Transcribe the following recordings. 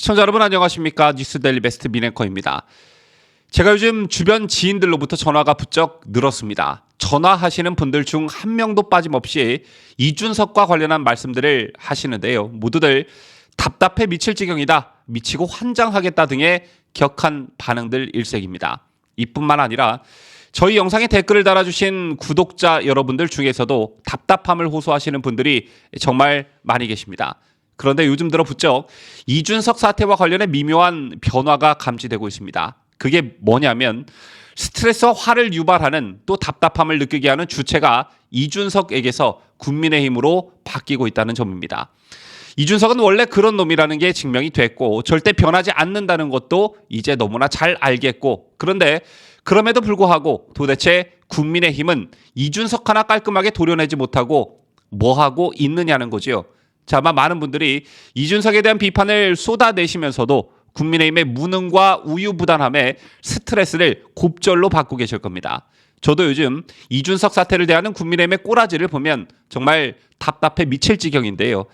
시청자 여러분 안녕하십니까? 뉴스데일리 베스트 민앵커입니다. 제가 요즘 주변 지인들로부터 전화가 부쩍 늘었습니다. 전화하시는 분들 중 한 명도 빠짐없이 이준석과 관련한 말씀들을 하시는데요. 모두들 답답해 미칠 지경이다, 미치고 환장하겠다 등의 격한 반응들 일색입니다. 이뿐만 아니라 저희 영상에 댓글을 달아주신 구독자 여러분들 중에서도 답답함을 호소하시는 분들이 정말 많이 계십니다. 그런데 요즘 들어 부쩍 이준석 사태와 관련해 미묘한 변화가 감지되고 있습니다. 그게 뭐냐면 스트레스와 화를 유발하는, 또 답답함을 느끼게 하는 주체가 이준석에게서 국민의힘으로 바뀌고 있다는 점입니다. 이준석은 원래 그런 놈이라는 게 증명이 됐고 절대 변하지 않는다는 것도 이제 너무나 잘 알겠고, 그런데 그럼에도 불구하고 도대체 국민의힘은 이준석 하나 깔끔하게 도려내지 못하고 뭐하고 있느냐는 거죠. 자, 아마 많은 분들이 이준석에 대한 비판을 쏟아내시면서도 국민의힘의 무능과 우유부단함에 스트레스를 곱절로 받고 계실 겁니다. 저도 요즘 이준석 사태를 대하는 국민의힘의 꼬라지를 보면 정말 답답해 미칠 지경인데요.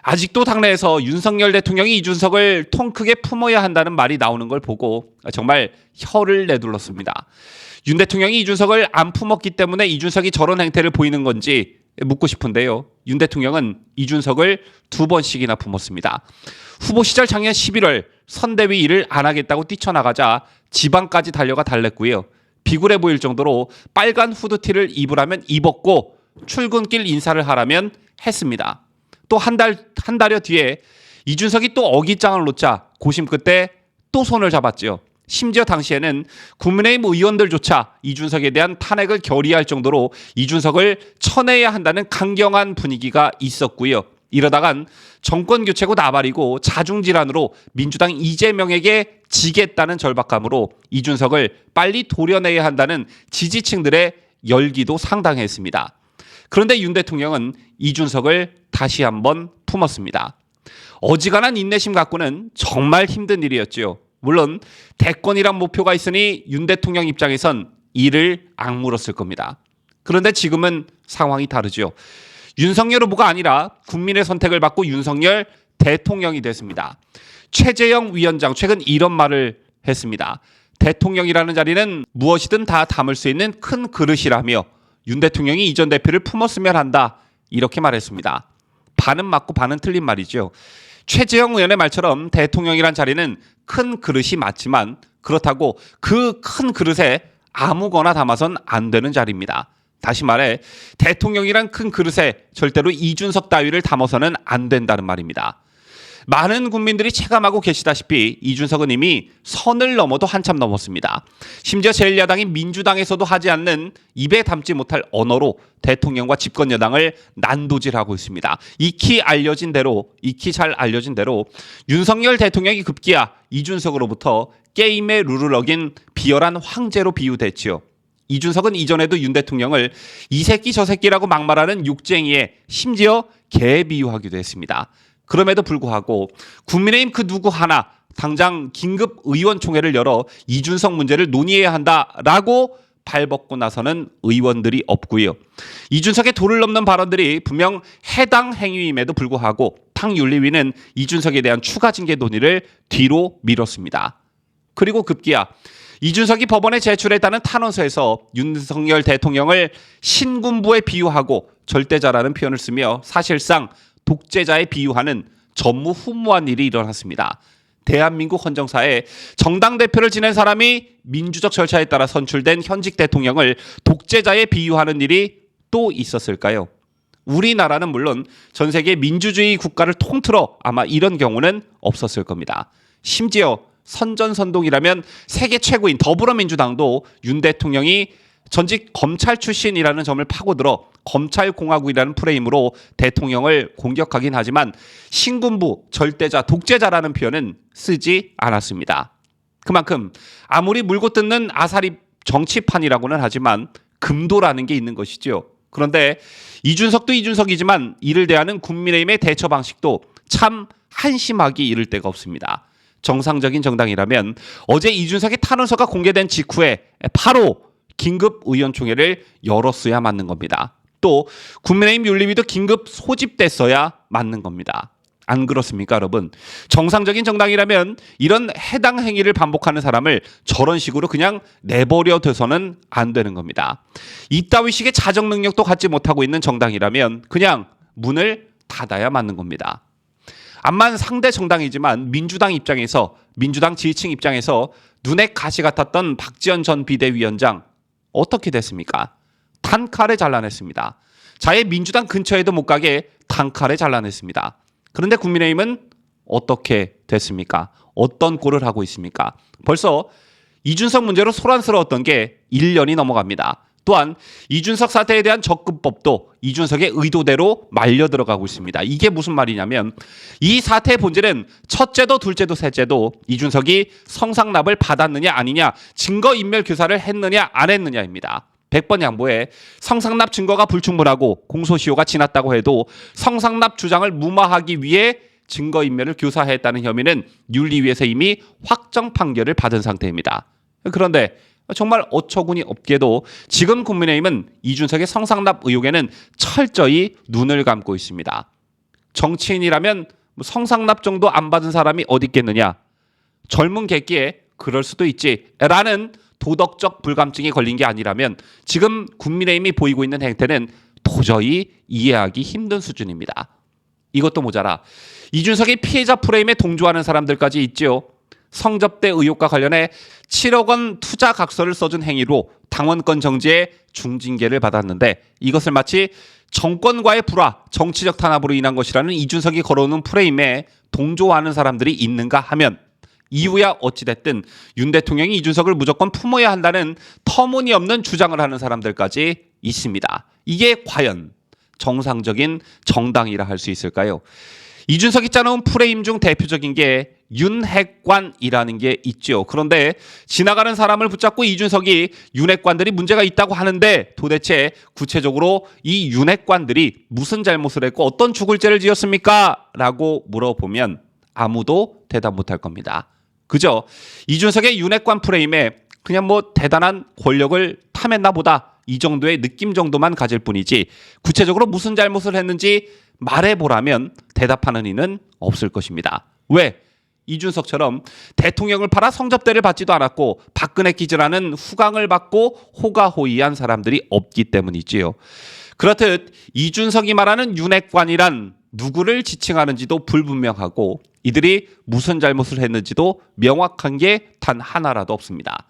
아직도 당내에서 윤석열 대통령이 이준석을 통 크게 품어야 한다는 말이 나오는 걸 보고 정말 혀를 내둘렀습니다. 윤 대통령이 이준석을 안 품었기 때문에 이준석이 저런 행태를 보이는 건지 묻고 싶은데요. 윤 대통령은 이준석을 2번씩이나 품었습니다. 후보 시절 작년 11월 선대위 일을 안 하겠다고 뛰쳐나가자 지방까지 달려가 달랬고요. 비굴해 보일 정도로 빨간 후드티를 입으라면 입었고 출근길 인사를 하라면 했습니다. 또 한 달여 뒤에 이준석이 또 어깃장을 놓자 고심 끝에 또 손을 잡았죠. 심지어 당시에는 국민의힘 의원들조차 이준석에 대한 탄핵을 결의할 정도로 이준석을 쳐내야 한다는 강경한 분위기가 있었고요. 이러다간 정권 교체고 나발이고 자중질환으로 민주당 이재명에게 지겠다는 절박감으로 이준석을 빨리 도려내야 한다는 지지층들의 열기도 상당했습니다. 그런데 윤 대통령은 이준석을 다시 한번 품었습니다. 어지간한 인내심 갖고는 정말 힘든 일이었죠. 물론 대권이란 목표가 있으니 윤 대통령 입장에선 이를 악물었을 겁니다. 그런데 지금은 상황이 다르죠. 윤석열 후보가 아니라 국민의 선택을 받고 윤석열 대통령이 됐습니다. 최재형 위원장 최근 이런 말을 했습니다. 대통령이라는 자리는 무엇이든 다 담을 수 있는 큰 그릇이라며 윤 대통령이 이 전 대표를 품었으면 한다, 이렇게 말했습니다. 반은 맞고 반은 틀린 말이죠. 최재형 의원의 말처럼 대통령이란 자리는 큰 그릇이 맞지만 그렇다고 그 큰 그릇에 아무거나 담아선 안 되는 자리입니다. 다시 말해 대통령이란 큰 그릇에 절대로 이준석 따위를 담아서는 안 된다는 말입니다. 많은 국민들이 체감하고 계시다시피 이준석은 이미 선을 넘어도 한참 넘었습니다. 심지어 제1야당인 민주당에서도 하지 않는 입에 담지 못할 언어로 대통령과 집권 여당을 난도질하고 있습니다. 익히 잘 알려진 대로 윤석열 대통령이 급기야 이준석으로부터 게임의 룰을 어긴 비열한 황제로 비유됐지요. 이준석은 이전에도 윤 대통령을 이 새끼 저 새끼라고 막말하는 욕쟁이에 심지어 개 비유하기도 했습니다. 그럼에도 불구하고 국민의힘 그 누구 하나 당장 긴급 의원총회를 열어 이준석 문제를 논의해야 한다라고 발벗고 나서는 의원들이 없고요. 이준석의 도를 넘는 발언들이 분명 해당 행위임에도 불구하고 탕윤리위는 이준석에 대한 추가 징계 논의를 뒤로 미뤘습니다. 그리고 급기야 이준석이 법원에 제출했다는 탄원서에서 윤석열 대통령을 신군부에 비유하고 절대자라는 표현을 쓰며 사실상 독재자에 비유하는 전무후무한 일이 일어났습니다. 대한민국 헌정사에 정당 대표를 지낸 사람이 민주적 절차에 따라 선출된 현직 대통령을 독재자에 비유하는 일이 또 있었을까요? 우리나라는 물론 전 세계 민주주의 국가를 통틀어 아마 이런 경우는 없었을 겁니다. 심지어 선전선동이라면 세계 최고인 더불어민주당도 윤 대통령이 전직 검찰 출신이라는 점을 파고들어 검찰공화국이라는 프레임으로 대통령을 공격하긴 하지만 신군부, 절대자, 독재자라는 표현은 쓰지 않았습니다. 그만큼 아무리 물고 뜯는 아사리 정치판이라고는 하지만 금도라는 게 있는 것이죠. 그런데 이준석도 이준석이지만 이를 대하는 국민의힘의 대처 방식도 참 한심하기 이를 데가 없습니다. 정상적인 정당이라면 어제 이준석의 탄원서가 공개된 직후에 바로 긴급 의원총회를 열었어야 맞는 겁니다. 또 국민의힘 윤리위도 긴급 소집됐어야 맞는 겁니다. 안 그렇습니까, 여러분? 정상적인 정당이라면 이런 해당 행위를 반복하는 사람을 저런 식으로 그냥 내버려 둬서는 안 되는 겁니다. 이따위식의 자정 능력도 갖지 못하고 있는 정당이라면 그냥 문을 닫아야 맞는 겁니다. 암만 상대 정당이지만 민주당 입장에서, 민주당 지지층 입장에서 눈에 가시 같았던 박지원 전 비대위원장 어떻게 됐습니까? 단칼에 잘라냈습니다. 자해 민주당 근처에도 못 가게 단칼에 잘라냈습니다. 그런데 국민의힘은 어떻게 됐습니까? 어떤 꼴을 하고 있습니까? 벌써 이준석 문제로 소란스러웠던 게 1년이 넘어갑니다. 또한 이준석 사태에 대한 접근법도 이준석의 의도대로 말려 들어가고 있습니다. 이게 무슨 말이냐면 이 사태의 본질은 첫째도 둘째도 셋째도 이준석이 성상납을 받았느냐 아니냐, 증거인멸 교사를 했느냐 안 했느냐입니다. 100번 양보해 성상납 증거가 불충분하고 공소시효가 지났다고 해도 성상납 주장을 무마하기 위해 증거인멸을 교사했다는 혐의는 윤리위에서 이미 확정 판결을 받은 상태입니다. 그런데 정말 어처구니 없게도 지금 국민의힘은 이준석의 성상납 의혹에는 철저히 눈을 감고 있습니다. 정치인이라면 성상납 정도 안 받은 사람이 어디 있겠느냐, 젊은 객기에 그럴 수도 있지 라는 도덕적 불감증이 걸린 게 아니라면 지금 국민의힘이 보이고 있는 행태는 도저히 이해하기 힘든 수준입니다. 이것도 모자라 이준석의 피해자 프레임에 동조하는 사람들까지 있지요. 성접대 의혹과 관련해 7억 원 투자 각서를 써준 행위로 당원권 정지에 중징계를 받았는데 이것을 마치 정권과의 불화, 정치적 탄압으로 인한 것이라는 이준석이 걸어오는 프레임에 동조하는 사람들이 있는가 하면 이유야 어찌됐든 윤 대통령이 이준석을 무조건 품어야 한다는 터무니없는 주장을 하는 사람들까지 있습니다. 이게 과연 정상적인 정당이라 할 수 있을까요? 이준석이 짜놓은 프레임 중 대표적인 게 윤핵관이라는 게 있죠. 그런데 지나가는 사람을 붙잡고 이준석이 윤핵관들이 문제가 있다고 하는데 도대체 구체적으로 이 윤핵관들이 무슨 잘못을 했고 어떤 죽을 죄를 지었습니까? 라고 물어보면 아무도 대답 못할 겁니다. 그저 이준석의 윤핵관 프레임에 그냥 뭐 대단한 권력을 탐했나 보다 이 정도의 느낌 정도만 가질 뿐이지 구체적으로 무슨 잘못을 했는지 말해보라면 대답하는 이는 없을 것입니다. 왜? 이준석처럼 대통령을 팔아 성접대를 받지도 않았고 박근혜 기지라는 후광을 받고 호가호위한 사람들이 없기 때문이지요. 그렇듯 이준석이 말하는 윤핵관이란 누구를 지칭하는지도 불분명하고 이들이 무슨 잘못을 했는지도 명확한 게 단 하나라도 없습니다.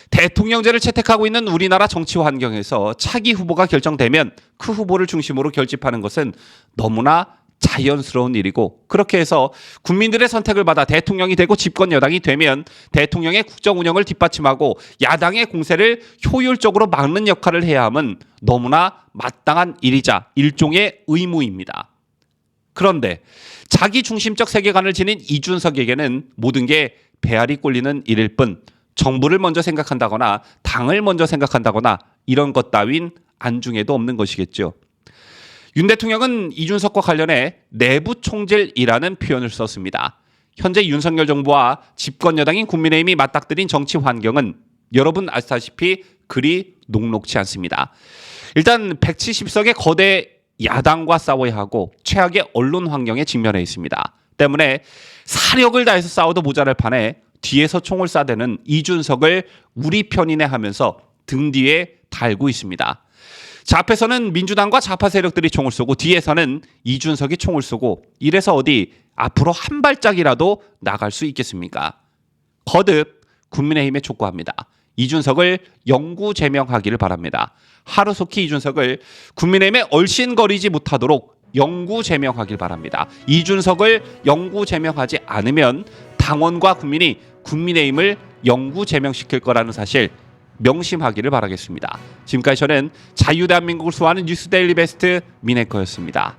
대통령제를 채택하고 있는 우리나라 정치 환경에서 차기 후보가 결정되면 그 후보를 중심으로 결집하는 것은 너무나 자연스러운 일이고 그렇게 해서 국민들의 선택을 받아 대통령이 되고 집권 여당이 되면 대통령의 국정 운영을 뒷받침하고 야당의 공세를 효율적으로 막는 역할을 해야 함은 너무나 마땅한 일이자 일종의 의무입니다. 그런데 자기 중심적 세계관을 지닌 이준석에게는 모든 게 배알이 꼴리는 일일 뿐 정부를 먼저 생각한다거나 당을 먼저 생각한다거나 이런 것 따윈 안중에도 없는 것이겠죠. 윤 대통령은 이준석과 관련해 내부 총질이라는 표현을 썼습니다. 현재 윤석열 정부와 집권 여당인 국민의힘이 맞닥뜨린 정치 환경은 여러분 아시다시피 그리 녹록지 않습니다. 일단 170석의 거대 야당과 싸워야 하고 최악의 언론 환경에 직면해 있습니다. 때문에 사력을 다해서 싸워도 모자랄 판에 뒤에서 총을 쏴대는 이준석을 우리 편이네 하면서 등 뒤에 달고 있습니다. 앞에서는 민주당과 좌파 세력들이 총을 쏘고 뒤에서는 이준석이 총을 쏘고 이래서 어디 앞으로 한 발짝이라도 나갈 수 있겠습니까? 거듭 국민의힘에 촉구합니다. 이준석을 영구 제명하기를 바랍니다. 하루속히 이준석을 국민의힘에 얼씬거리지 못하도록 영구 제명하길 바랍니다. 이준석을 영구 제명하지 않으면 당원과 국민이 국민의힘을 영구 제명시킬 거라는 사실 명심하기를 바라겠습니다. 지금까지 저는 자유대한민국을 수호하는 뉴스데일리 베스트 민혜커였습니다.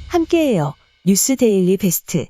함께해요. 뉴스데일리 베스트.